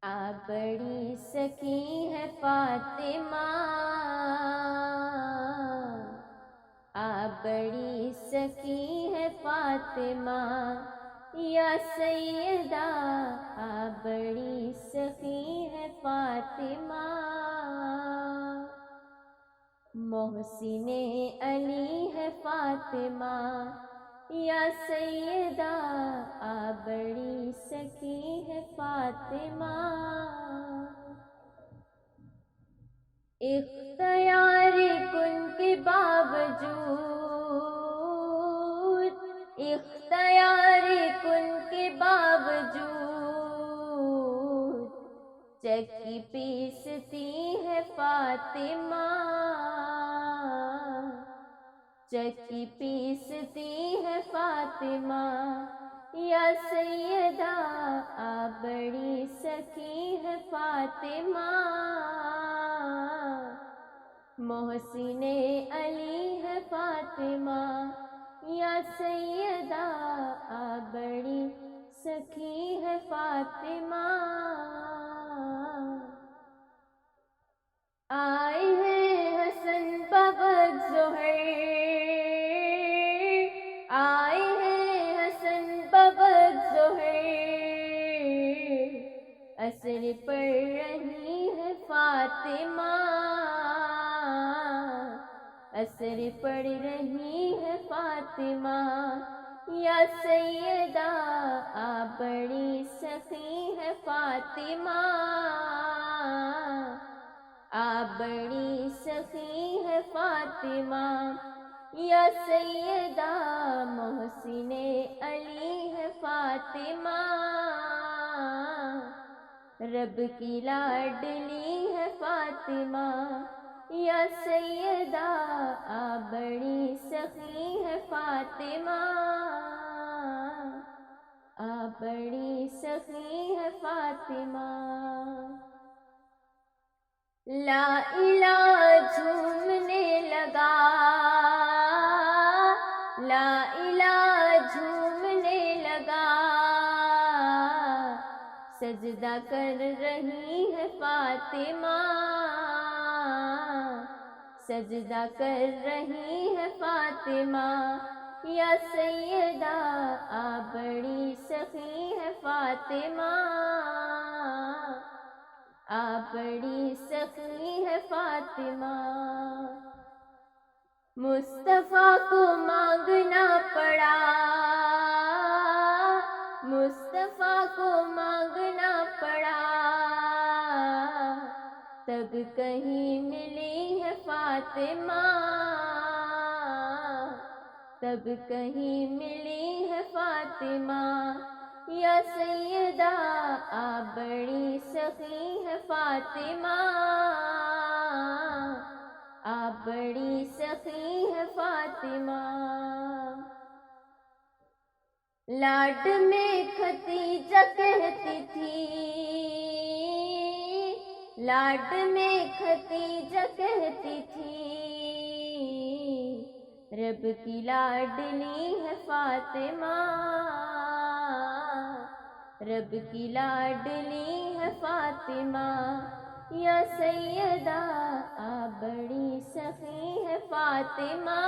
آپ بڑی سخی ہے فاطمہ، آپ بڑی سخی ہے فاطمہ، یا سیدہ آپ بڑی سخی ہے فاطمہ۔ محسن علی ہے فاطمہ، یا سیدہ آپ بڑی سخی ہے فاطمہ۔ اختیار کن کے باوجود، اختیار کن کے باوجود چکی پیستی ہے فاطمہ، چکی پیستی ہے فاطمہ، یا سیدہ آپ بڑی سخی ہے فاطمہ۔ محسن علی ہے فاطمہ، یا سیدہ آپ بڑی سخی ہے فاطمہ۔ آئے ہیں حسن بوقت ظہر، آئے ہیں حسن بوقت ظہر، عصر پڑھ رہی ہے فاطمہ، عصر پڑھ رہی ہے فاطمہ، یا سیدہ آپ بڑی سخی ہے فاطمہ، آپ بڑی سخی ہے فاطمہ، یا سیدہ محسن علی ہے فاطمہ۔ رب کی لاڈلی ہے فاطمہ، یا سیدہ آپ بڑی سخی ہے فاطمہ، آپ بڑی سخی ہے فاطمہ۔ لا الہ جھومنے لگا، لا الہ جھومنے لگا، سجدہ کر رہی ہے فاطمہ، سجدہ کر رہی ہے فاطمہ، یا سیدہ آپ بڑی سخی ہے فاطمہ، آپ بڑی سخی ہے فاطمہ۔ مصطفیٰ کو مانگنا پڑا، مصطفیٰ کو مانگنا پڑا، تب کہیں ملی ہے فاطمہ، تب کہیں ملی ہے فاطمہ، یا سیدہ آپ بڑی سخی ہے فاطمہ، آپ بڑی سخی ہے فاطمہ۔ لاڈ میں ختیجہ کہتی تھی، لاڈ میں ختیجہ کہتی تھی، رب کی لاڈلی ہے فاطمہ، رب کی لاڈلی ہے فاطمہ، یا سیدہ آپ بڑی سخی ہے فاطمہ،